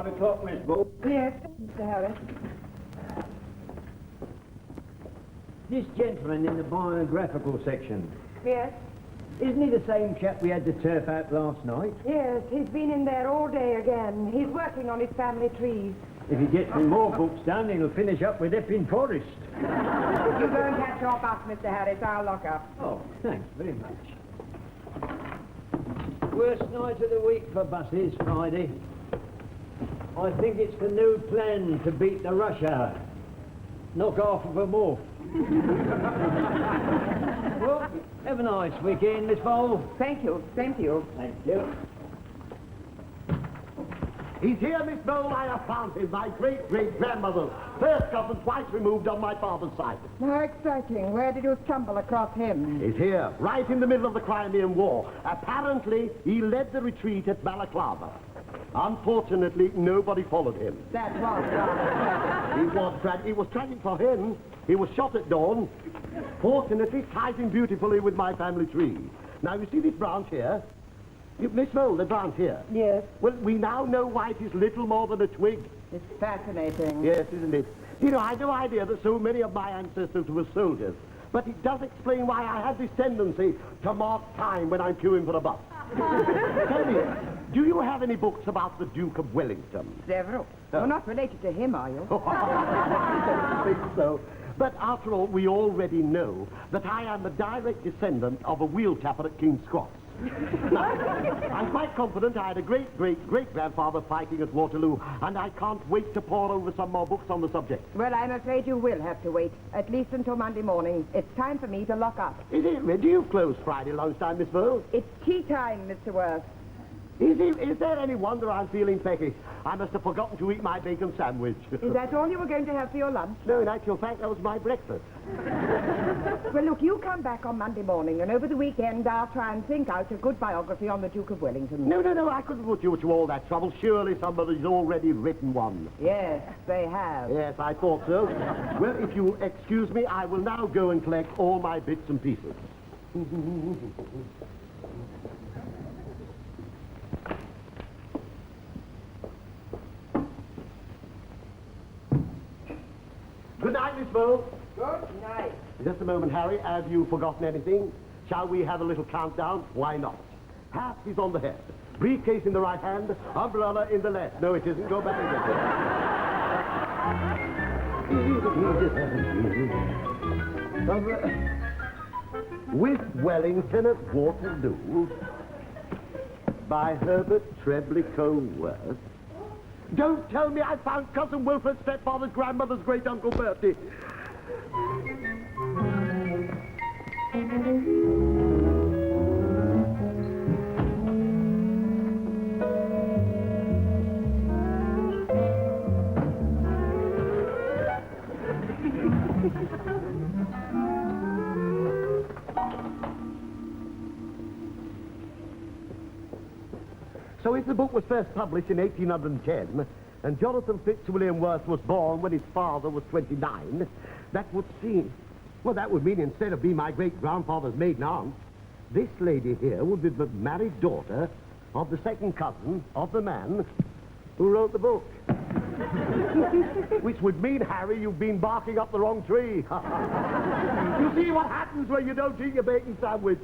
o'clock, Miss Bull. Yes, Mr. Harris. This gentleman in the biographical section, Yes? isn't he the same chap we had to turf out last night? Yes, he's been in there all day again. He's working on his family trees. If he gets me more books done, he'll finish up with Epping Forest. You go and catch your bus, Mr. Harris. I'll lock up. Oh, thanks very much. Worst night of the week for buses, Friday. I think it's the new plan to beat the rush hour. Knock half of them off. Well, have a nice weekend, Miss Vole. Thank you. Same to you. Thank you. He's here, Miss Bowl. I have found him, my great-great-grandmother. First cousin, twice removed on my father's side. How exciting. Where did you stumble across him? He's here, right in the middle of the Crimean War. Apparently, he led the retreat at Balaclava. Unfortunately, nobody followed him. That was right. It was tragic for him. He was shot at dawn. Fortunately, ties in beautifully with my family tree. Now, you see this branch here? Miss Mole, the branch here. Yes, Well, we now know why it is little more than a twig. it's fascinating. Yes, isn't it? You know, I had no idea that so many of my ancestors were soldiers. But it does explain why I have this tendency to mark time when I'm queuing for a bus. Tell me, do you have any books about the Duke of Wellington? Several. You're not related to him, are you? I don't think so. But after all, we already know that I am the direct descendant of a wheel tapper at King's Cross. Now, I'm quite confident I had a great-great-great-grandfather fighting at Waterloo, and I can't wait to pore over some more books on the subject. Well, I'm afraid you will have to wait, at least until Monday morning. It's time for me to lock up. Is it? Do you close Friday lunchtime, Miss Vole? It's tea time, Mr. Worth. Is there any wonder I'm feeling peckish? I must have forgotten to eat my bacon sandwich. Is that all you were going to have for your lunch? No, in actual fact, that was my breakfast. Well, look, you come back on Monday morning, and over the weekend I'll try and think out a good biography on the Duke of Wellington. No, I couldn't put you to all that trouble. Surely somebody's already written one. Yes, they have. Yes, I thought so. Well, if you excuse me, I will now go and collect all my bits and pieces. Good night, Miss Vole. Good night. Just a moment, Harry. Have you forgotten anything? Shall we have a little countdown? Why not? Hat is on the head. Briefcase in the right hand. Umbrella in the left. No, it isn't. Go back and get it. With Wellington at Waterloo by Herbert Treblincoe Worth. Don't tell me I found Cousin Wilfred's stepfather's grandmother's great-uncle Bertie. So if the book was first published in 1810, and Jonathan Fitzwilliam Worth was born when his father was 29, that would seem... Well, that would mean instead of being my great-grandfather's maiden aunt, this lady here would be the married daughter of the second cousin of the man who wrote the book. Which would mean, Harry, you've been barking up the wrong tree. You see what happens when you don't eat your bacon sandwich.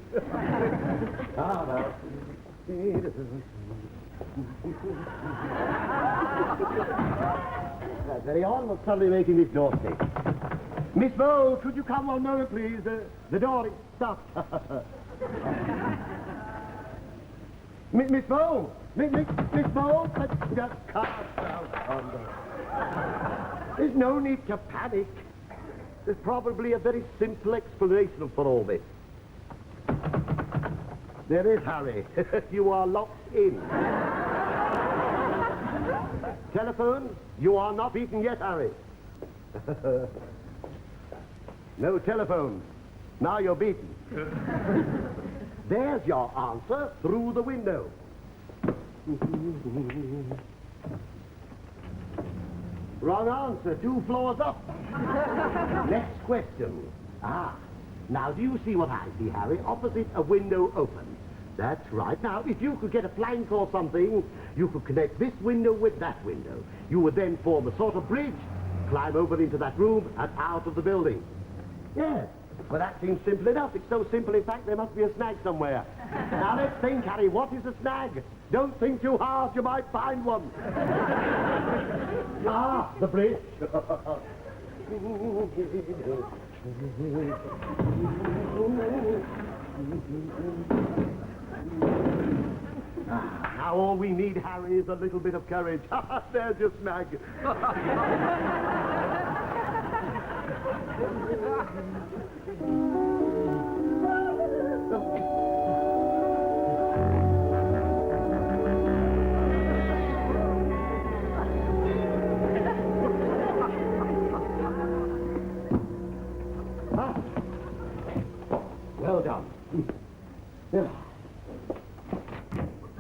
Very on, what's suddenly making this door stay? Miss Vole, could you come 1 moment, please? The door is stopped. Miss Vole! Miss Vole! Let's just calm down. There's no need to panic. There's probably a very simple explanation for all this. There is, Harry. You are locked in. Telephone, you are not beaten yet, Harry. No telephone. Now you're beaten. There's your answer through the window. Wrong answer, 2 floors up. Next question. Now do you see what I see, Harry? Opposite a window open. That's right. Now, if you could get a plank or something, you could connect this window with that window. You would then form a sort of bridge, climb over into that room and out of the building. Yes. Well, that seems simple enough. It's so simple, in fact, there must be a snag somewhere. Now, let's think, Harry. What is a snag? Don't think too hard. You might find one. Ah, the bridge. Now all we need, Harry, is a little bit of courage. There's your snag. Well done.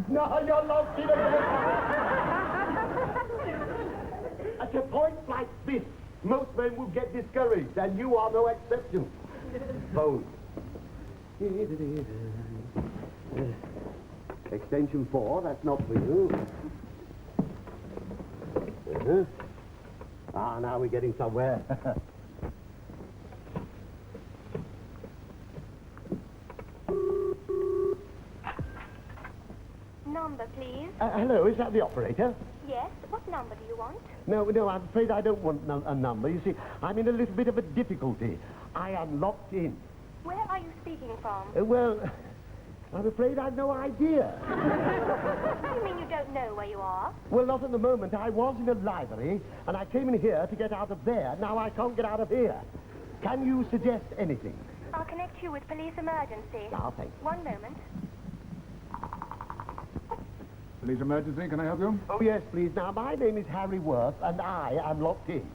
No, you're locked in again. At a point like this, most men would get discouraged, and you are no exception. Phone. Extension 4, that's not for you. Ah, now we're getting somewhere. Number, please. Hello, is that the operator? Yes. What number do you want? No, I'm afraid I don't want a number. You see, I'm in a little bit of a difficulty. I am locked in. Where are you speaking from? Well, I'm afraid I've no idea. You mean you don't know where you are? Well, not at the moment. I was in a library, and I came in here to get out of there. Now I can't get out of here. Can you suggest anything? I'll connect you with police emergency. Ah, thanks. One moment. Police emergency, can I help you? Oh, yes, please. Now, my name is Harry Worth, and I am locked in.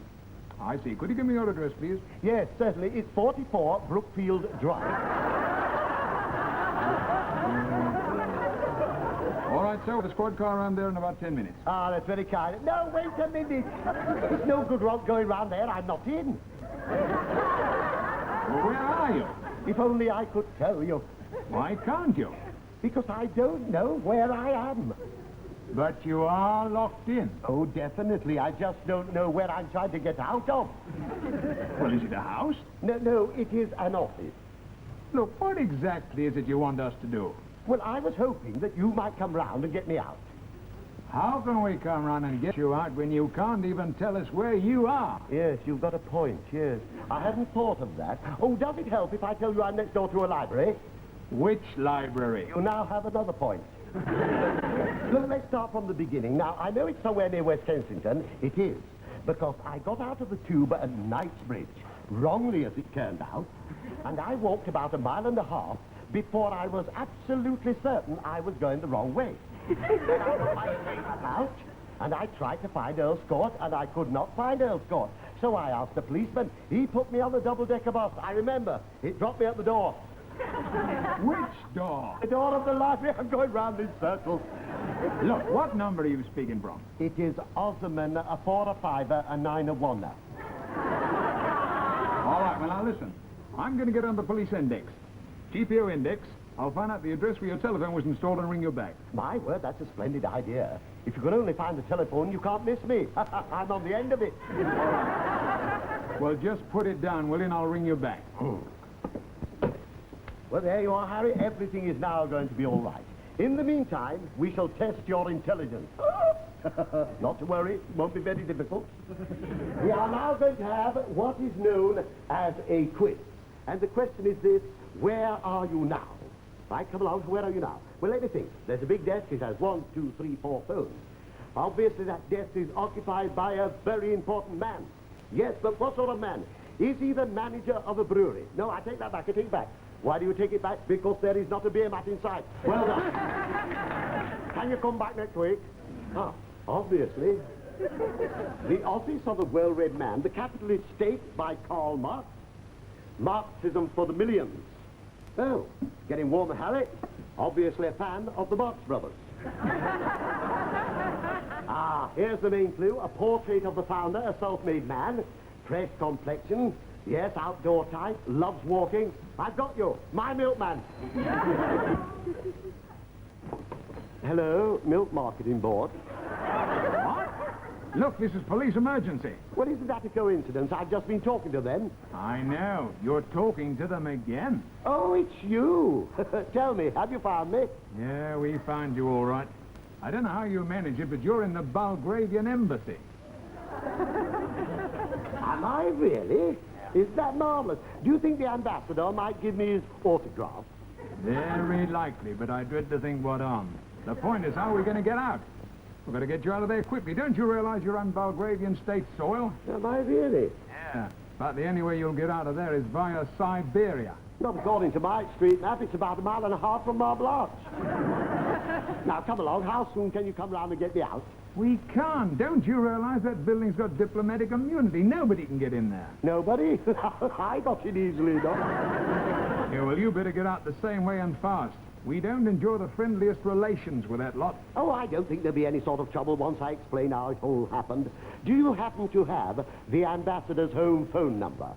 I see. Could you give me your address, please? Yes, certainly. It's 44 Brookfield Drive. All right, sir. The squad car around there in about 10 minutes. Ah, that's very kind. No, wait a minute. There's no good going round there. I'm not in. Well, where are you? If only I could tell you. Why can't you? Because I don't know where I am. But you are locked in. Oh, definitely. I just don't know where I'm trying to get out of. Well, is it a house? No, it is an office. Look, what exactly is it you want us to do? Well, I was hoping that you might come round and get me out. How can we come round and get you out when you can't even tell us where you are? Yes, you've got a point, yes. I hadn't thought of that. Oh, does it help if I tell you I'm next door to a library? Which library? You now have another point. Look, let's start from the beginning. Now, I know it's somewhere near West Kensington. It is. Because I got out of the tube at Knightsbridge, wrongly as it turned out, and I walked about 1.5 miles before I was absolutely certain I was going the wrong way. Then I got my train out, and I tried to find Earl's Court, and I could not find Earl's Court. So I asked the policeman. He put me on the double-decker bus. I remember. It dropped me at the door. Which door? The door of the library. I'm going round in circles. Look, what number are you speaking from? It is Osman, a 4, a 5, a 9, a 1. All right, well, now listen. I'm going to get on the police index. GPO index. I'll find out the address where your telephone was installed and ring you back. My word, that's a splendid idea. If you could only find the telephone, you can't miss me. I'm on the end of it. Well, just put it down, will you, and I'll ring you back. Well, there you are, Harry. Everything is now going to be all right. In the meantime, we shall test your intelligence. Not to worry, it won't be very difficult. We are now going to have what is known as a quiz. And the question is this: where are you now? Right, come along, where are you now? Well, let me think. There's a big desk. It has 1, 2, 3, 4 phones. Obviously, that desk is occupied by a very important man. Yes, but what sort of man? Is he the manager of a brewery? No, I take that back, I take it back. Why do you take it back? Because there is not a beer mat inside. Well done. Can you come back next week? Ah, obviously. The Office of a Well-Read Man, The Capitalist State by Karl Marx. Marxism for the Millions. Oh, getting warmer, Harry. Obviously a fan of the Marx Brothers. Ah, here's the main clue. A portrait of the founder, a self-made man. Fresh complexion. Yes, outdoor type. Loves walking. I've got you. My milkman. Hello, Milk Marketing Board. What? Look, this is police emergency. Well, isn't that a coincidence? I've just been talking to them. I know. You're talking to them again. Oh, it's you. Tell me, have you found me? Yeah, we found you all right. I don't know how you manage it, but you're in the Belgravian embassy. Am I really? Is that marvelous? Do you think the ambassador might give me his autograph? Very likely, but I dread to think what on. The point is, how are we going to get out? We've got to get you out of there quickly. Don't you realize you're on Belgravian state soil? Am I really? Yeah. But the only way you'll get out of there is via Siberia. Not according to my street map. It's about 1.5 miles from Marble Arch. Now, come along. How soon can you come round and get me out? We can't. Don't you realize that building's got diplomatic immunity? Nobody can get in there. Nobody? I got it easily enough. Yeah, well, you better get out the same way and fast. We don't enjoy the friendliest relations with that lot. Oh, I don't think there'll be any sort of trouble once I explain how it all happened. Do you happen to have the ambassador's home phone number?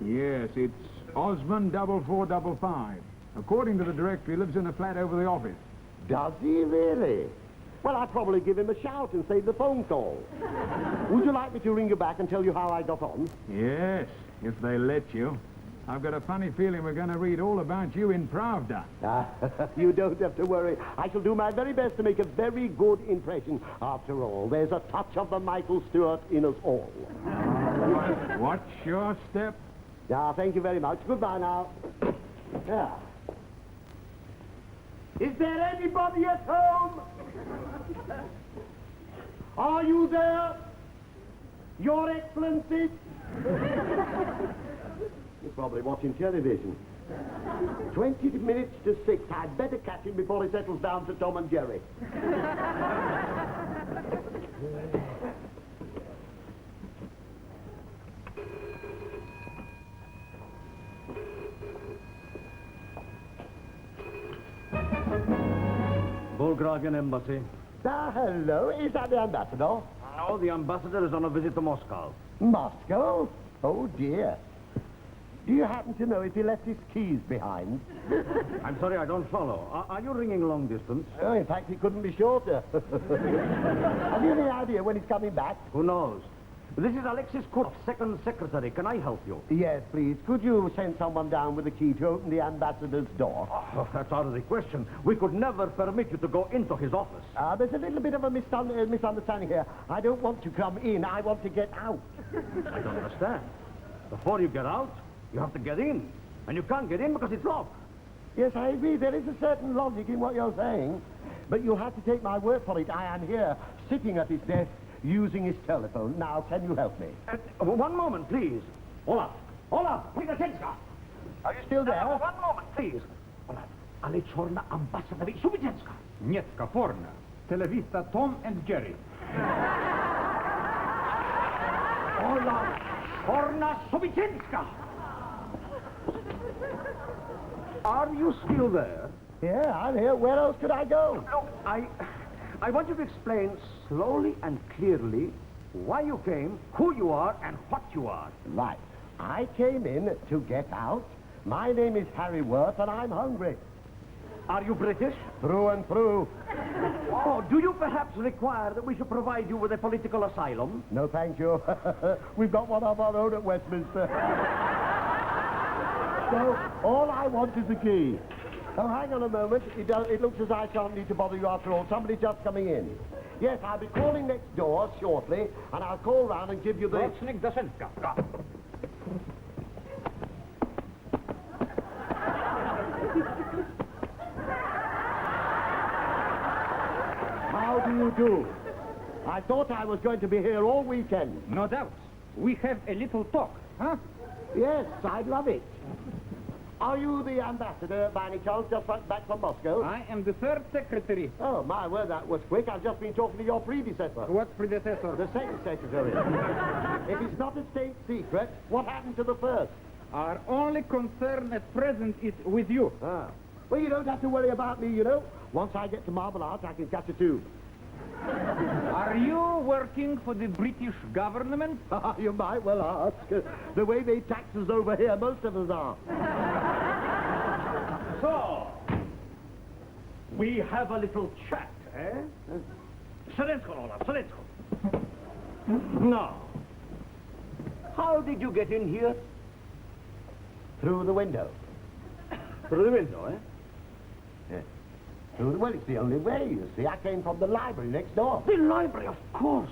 Yes, it's Osmond 4455. According to the directory, he lives in a flat over the office. Does he really? Well, I'd probably give him a shout and save the phone call. Would you like me to ring you back and tell you how I got on? Yes, if they let you. I've got a funny feeling we're going to read all about you in Pravda. You don't have to worry. I shall do my very best to make a very good impression. After all, there's a touch of the Michael Stewart in us all. Watch your step. Yeah, thank you very much. Goodbye now. Yeah. Is there anybody at home? Are you there? Your Excellency? You're probably watching television. 20 minutes to 6. I'd better catch him before he settles down to Tom and Jerry. Belgravian Embassy. Hello. Is that the ambassador? No, the ambassador is on a visit to Moscow. Moscow? Oh, dear. Do you happen to know if he left his keys behind? I'm sorry, I don't follow. Are you ringing long distance? Oh, in fact, he couldn't be shorter. Have you any idea when he's coming back? Who knows? This is Alexis Kurov, second secretary. Can I help you? Yes, please. Could you send someone down with a key to open the ambassador's door? Oh, that's out of the question. We could never permit you to go into his office. There's a little bit of a misunderstanding here. I don't want to come in. I want to get out. I don't understand. Before you get out, you have to get in. And you can't get in because it's locked. Yes, I agree. There is a certain logic in what you're saying. But you'll have to take my word for it. I am here, sitting at his desk, using his telephone. Now, can you help me? One moment, please. Olaf! Olaf! Prigazhenska! Are you still there? One moment, please. Olaf, ale Chorna ambassador Subitzenska. Nietzka, Forna. Televista Tom and Jerry. Olaf Chorna Subitzenska! Are you still there? Yeah, I'm here. Where else could I go? Look, I want you to explain slowly and clearly why you came, who you are, and what you are. Right. I came in to get out. My name is Harry Worth, and I'm hungry. Are you British? Through and through. Oh, do you perhaps require that we should provide you with a political asylum? No, thank you. We've got one of our own at Westminster. So, all I want is the key. Oh, hang on a moment. It looks as I shan't need to bother you after all. Somebody's just coming in. Yes, I'll be calling next door shortly, and I'll call round and give you the... Rocznik Daszenka. How do you do? I thought I was going to be here all weekend. No doubt. We have a little talk, huh? Yes, I'd love it. Are you the ambassador, by any chance, just back from Moscow? I am the third secretary. Oh, my word, that was quick. I've just been talking to your predecessor. What predecessor? The second secretary. If it's not a state secret, what happened to the first? Our only concern at present is with you. Ah. Well, you don't have to worry about me, you know. Once I get to Marble Arch, I can catch a tube. Are you working for the British government? You might well ask. The way they tax us over here, most of us are. So, we have a little chat, eh? Serensko, Olaf, Serensko. Now, how did you get in here? Through the window. Through the window, eh? Yes. Well, it's the only way, you see. I came from the library next door. The library, of course.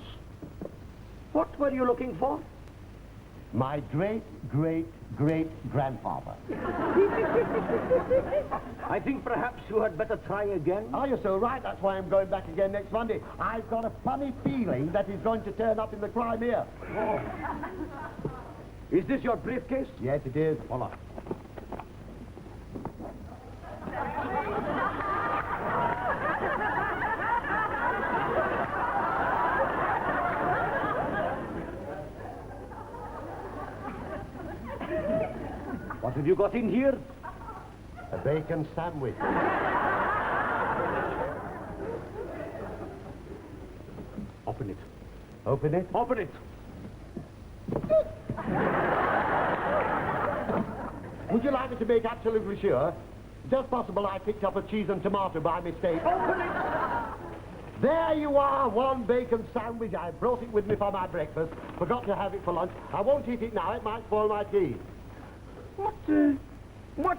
What were you looking for? My great-great-great-grandfather. I think perhaps you had better try again. Oh, you're so right. That's why I'm going back again next Monday. I've got a funny feeling that he's going to turn up in the Crimea. Oh. Is this your briefcase? Yes, it is. Olaf. What have you got in here? A bacon sandwich. Open it. Open it. Open it. Would you like me to make absolutely sure? Just possible I picked up a cheese and tomato by mistake. Open it. There you are, one bacon sandwich. I brought it with me for my breakfast. Forgot to have it for lunch. I won't eat it now. It might spoil my tea. What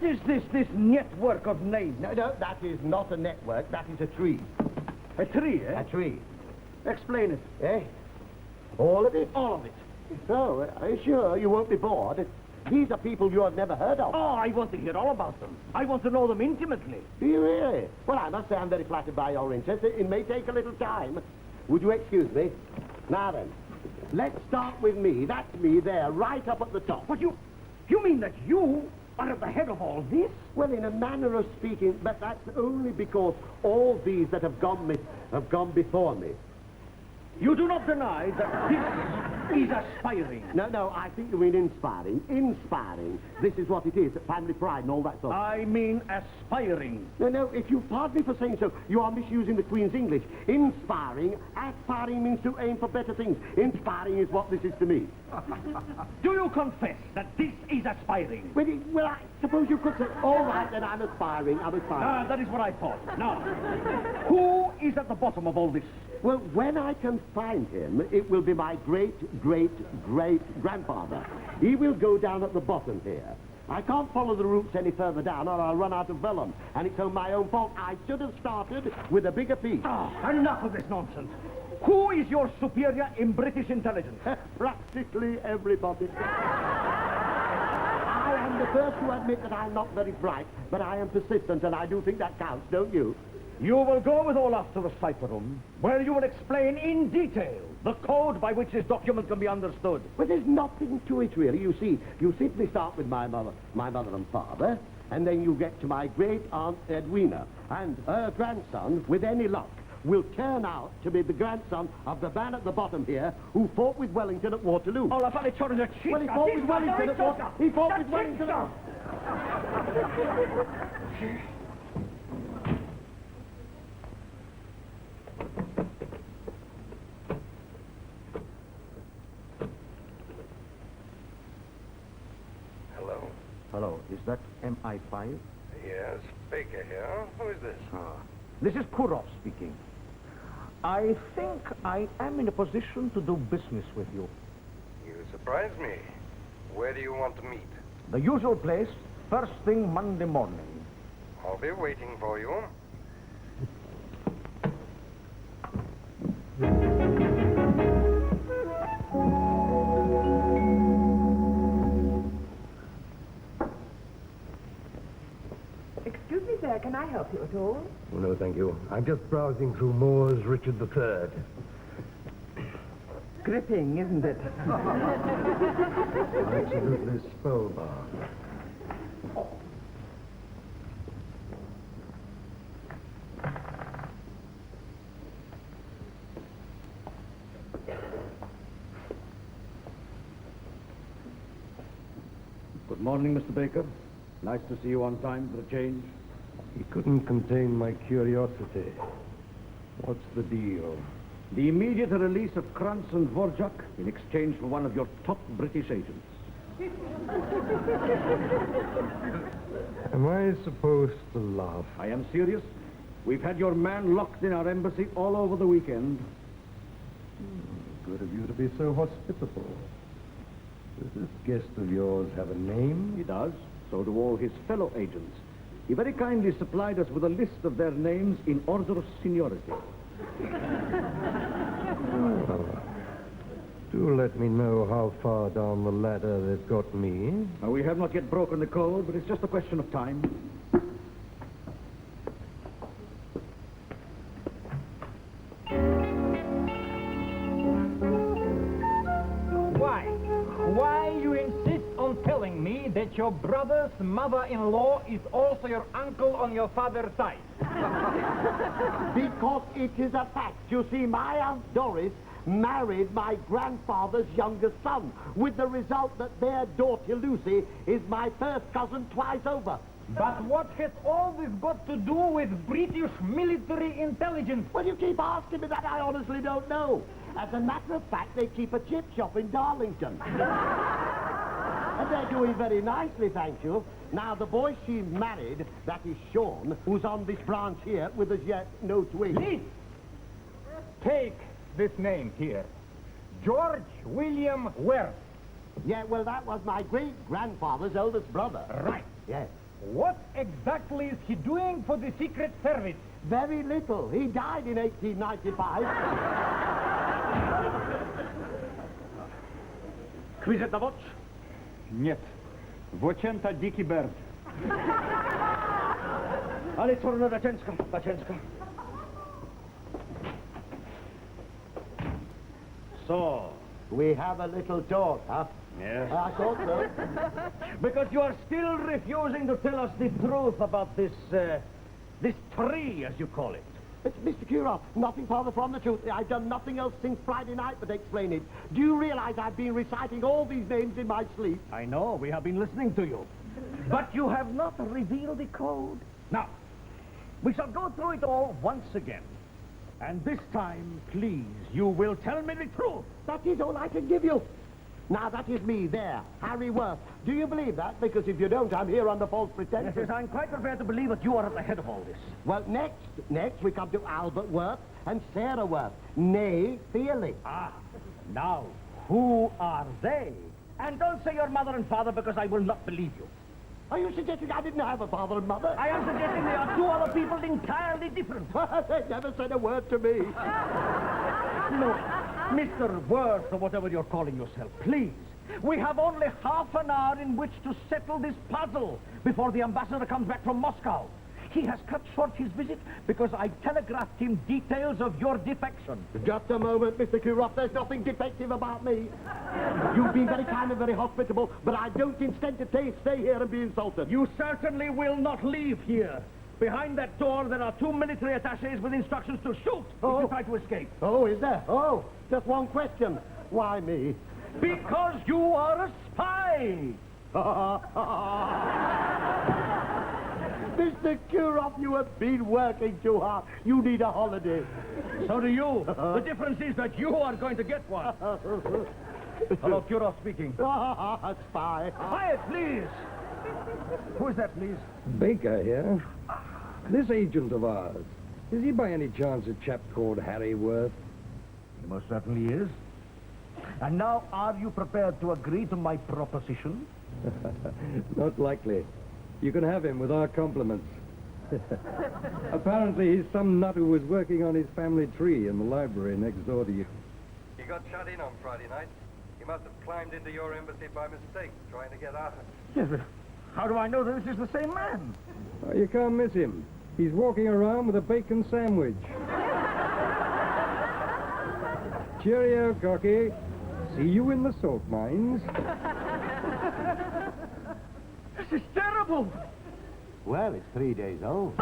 is this network of names? No, that is not a network. That is a tree. A tree, eh? A tree. Explain it. Eh? All of it? All of it. So, are you sure you won't be bored? These are people you have never heard of. Oh, I want to hear all about them. I want to know them intimately. Do you really? Well, I must say I'm very flattered by your interest. It may take a little time. Would you excuse me? Now then, let's start with me. That's me there, right up at the top. But you mean that you are at the head of all this? Well, in a manner of speaking, but that's only because all these that have gone before me. You do not deny that this is aspiring. No, I think you mean inspiring. Inspiring. This is what it is, family pride and all that sort of... I mean aspiring. No, if you pardon me for saying so, you are misusing the Queen's English. Inspiring, aspiring means to aim for better things. Inspiring is what this is to me. Do you confess that this is aspiring? Well, I suppose you could say, all right, then I'm aspiring. That is what I thought. Now, who is at the bottom of all this? Well, when I can find him, it will be my great-great-great-grandfather. He will go down at the bottom here. I can't follow the roots any further down or I'll run out of vellum. And it's my own fault. I should have started with a bigger piece. Oh, enough of this nonsense. Who is your superior in British intelligence? Practically everybody. I am the first to admit that I'm not very bright, but I am persistent, and I do think that counts, don't you? You will go with Olaf to the cipher room, where you will explain in detail the code by which this document can be understood. Well, there's nothing to it, really. You see, you simply start with my mother and father, and then you get to my great-aunt Edwina, and her grandson, with any luck, will turn out to be the grandson of the man at the bottom here who fought with Wellington at Waterloo. Olaf, ale czarny cheat. Well, he fought with Wellington at Waterloo. He fought with Wellington at... Hello, is that MI5? Yes, Baker here. Who is this? This is Kurov speaking. I think I am in a position to do business with you. You surprise me. Where do you want to meet? The usual place, first thing Monday morning. I'll be waiting for you. Excuse me, sir, can I help you at all? Oh, no, thank you. I'm just browsing through Moore's Richard III. Gripping, isn't it? Absolutely spellbound. Good morning, Mr. Baker. Nice to see you on time for a change. He couldn't contain my curiosity. What's the deal? The immediate release of Krantz and Dvorak in exchange for one of your top British agents. Am I supposed to laugh? I am serious. We've had your man locked in our embassy all over the weekend. Good of you to be so hospitable. Does this guest of yours have a name? He does. So do all his fellow agents. He very kindly supplied us with a list of their names in order of seniority. Oh. Do let me know how far down the ladder they've got me. We have not yet broken the code, but it's just a question of time. Why you insist on telling me that your brother's mother-in-law is also your uncle on your father's side? Because it is a fact. You see, my Aunt Doris married my grandfather's youngest son, with the result that their daughter Lucy is my first cousin twice over. But what has all this got to do with British military intelligence? Well, you keep asking me that. I honestly don't know. As a matter of fact, they keep a chip shop in Darlington. And they're doing very nicely, thank you. Now, the boy she married, that is Sean, who's on this branch here with as yet no twins. Please, take this name here. George William Worth. Yeah, well, that was my great-grandfather's oldest brother. Right. Yes. What exactly is he doing for the Secret Service? Very little. He died in 1895. Quizet na watch? Нет. Wocięta dziki bird. Ale czarna Baczynska. So, We have a little talk, huh? yes. I thought so. Because you are still refusing to tell us the truth about this tree, as you call it. It's Mr. Kirov, nothing farther from the truth. I've done nothing else since Friday night but explain it. Do you realize I've been reciting all these names in my sleep? I know, we have been listening to you. But you have not revealed the code. Now, we shall go through it all once again. And this time, please, you will tell me the truth. That is all I can give you. Now, that is me there, Harry Worth. Do you believe that? Because if you don't, I'm here under false pretenses. Yes, I'm quite prepared to believe that you are at the head of all this. Well, next we come to Albert Worth and Sarah Worth, nay, Feely. Ah, now, who are they? And don't say your mother and father, because I will not believe you. Are you suggesting I didn't have a father and mother? I am suggesting they are two other people entirely different. They never said a word to me. Look, Mr. Worth, or whatever you're calling yourself, please. We have only half an hour in which to settle this puzzle before the ambassador comes back from Moscow. He has cut short his visit because I telegraphed him details of your defection. Just a moment, Mr. Kirov. There's nothing defective about me. You've been very kind and very hospitable, but I don't intend to stay here and be insulted. You certainly will not leave here. Behind that door, there are two military attaches with instructions to shoot if you try to escape. Oh, is there? Oh, just one question. Why me? Because you are a spy. Mr. Kirov, you have been working too hard. You need a holiday. So do you. The difference is that you are going to get one. Hello, Kirov speaking. Spy. Quiet, please. Who is that, please? Baker here. This agent of ours, is he by any chance a chap called Harry Worth? He most certainly is. And now, are you prepared to agree to my proposition? Not likely. You can have him with our compliments. Apparently, he's some nut who was working on his family tree in the library next door to you. He got shut in on Friday night. He must have climbed into your embassy by mistake, trying to get out. Yes, but how do I know that this is the same man? Oh, you can't miss him. He's walking around with a bacon sandwich. Cheerio, Cocky. See you in the salt mines. This is terrible. Well, it's 3 days old.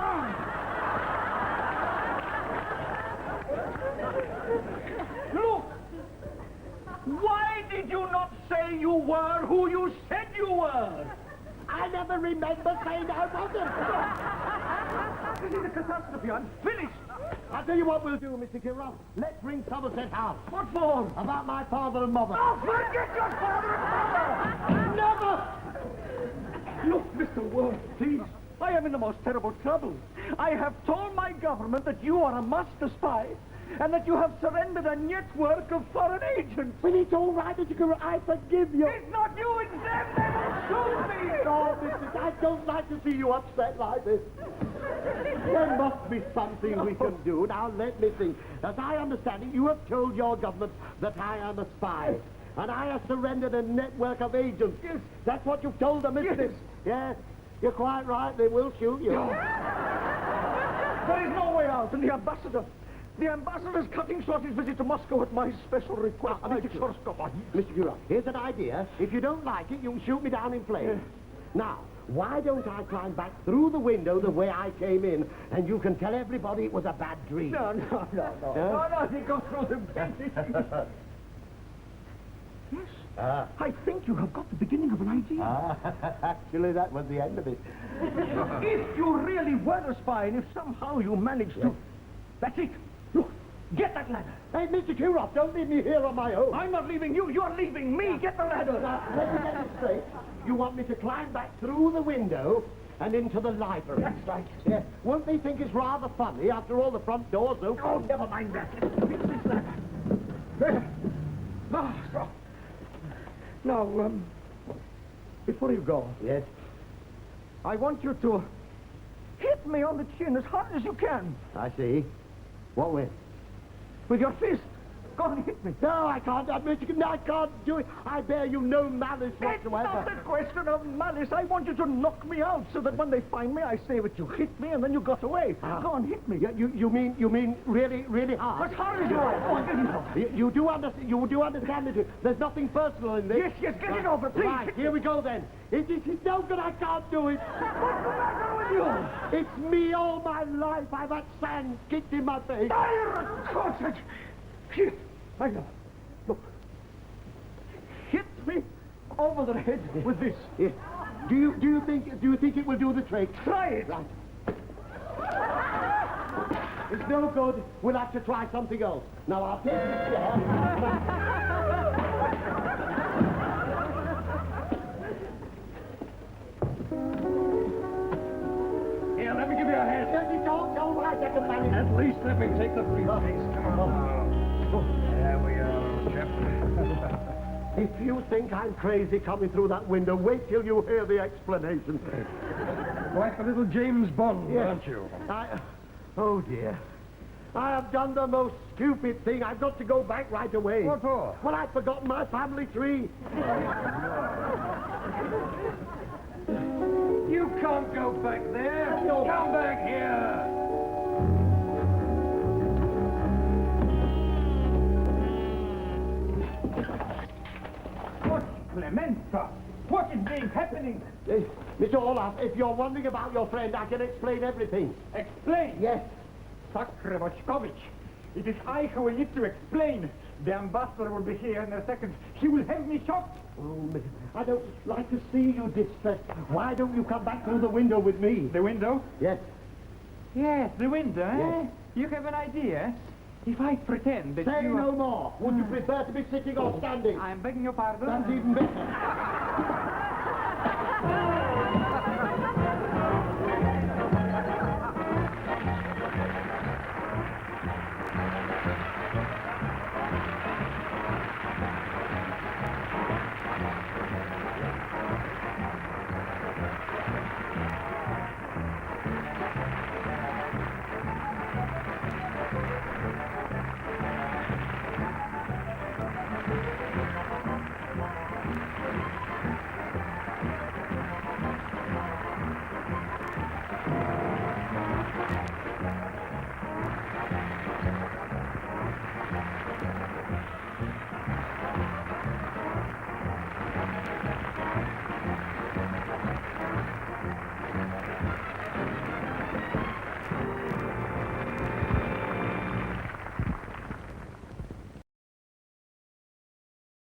Look! Why did you not say you were who you said you were? I never remember saying I wasn't. This is a catastrophe. I'm finished. I'll tell you what we'll do, Mr. Kirov. Let's ring Somerset House. What for? About my father and mother. Oh, forget your father and mother! Never! Look, Mr. Worth, please. I am in the most terrible trouble. I have told my government that you are a master spy and that you have surrendered a network of foreign agents. Well, it's all right, Mr. Guru. I forgive you. It's not you, it's them. They will shoot me. No, Mrs. I don't like to see you upset like this. There must be something we can do. Now, let me think. As I understand it, you have told your government that I am a spy. And I have surrendered a network of agents. Yes. That's what you've told them, isn't Yes. it? Yes. You're quite right. They will shoot you. There is no way out, and the ambassador is cutting short his visit to Moscow at my special request. Mr. Guru, here's an idea. If you don't like it, you can shoot me down in flames. Now, why don't I climb back through the window the way I came in, and you can tell everybody it was a bad dream. No. You go through the gate. Yes. I think you have got the beginning of an idea. Actually, that was the end of it. If you really were a spy, and if somehow you managed to... That's it. Look, get that ladder. Hey, Mr. Kirov, don't leave me here on my own. I'm not leaving you. You're leaving me. Get the ladder. Now, let me get this straight. You want me to climb back through the window and into the library? That's right. Yeah. Won't they think it's rather funny after all the front doors open? Oh, never mind that. Let's fix this ladder. There. So. Now, before you go, Yes. I want you to hit me on the chin as hard as you can. I see. What with? With your fist. Go and hit me. No, I can't. I can't do it. I bear you no malice It's not whatsoever. a question of malice. I want you to knock me out so that when they find me, I say that you hit me and then you got away. Go and hit me. You mean really, really hard? As hard as you like. Go and get it over. You do understand it. There's nothing personal in this. Yes, get it over, please. Right, here we go then. It's no good. I can't do it. What's the matter with you? It's me all my life. I've had sand kicked in my face. Here, I know. Look. Hit me over the head with this. Yeah. Do you think it will do the trick? Try it. Right. It's no good. We'll have to try something else. Now I'll take this chair. Here, let me give you a hand. It's all right. I can manage. At least let me take the briefcase. Come on. There we are, chap. If you think I'm crazy coming through that window, wait till you hear the explanation. Like a little James Bond, Yes. aren't you? Oh, dear. I have done the most stupid thing. I've got to go back right away. What for? Well, I've forgotten my family tree. You can't go back there. Come back here. What, Clemenza? What is being happening? Mr. Olaf, if you're wondering about your friend, I can explain everything. Explain. Yes. Sakre Voshkovich. It is I who will need to explain. The ambassador will be here in a second. He will have me shot. Oh, I don't like to see you distressed. Why don't you come back through the window with me? The window? Yes. Yes, the window, eh? Yes. You have an idea? If I pretend that Say you... no more. Would you prefer to be sitting or standing? I'm begging your pardon. That's even better.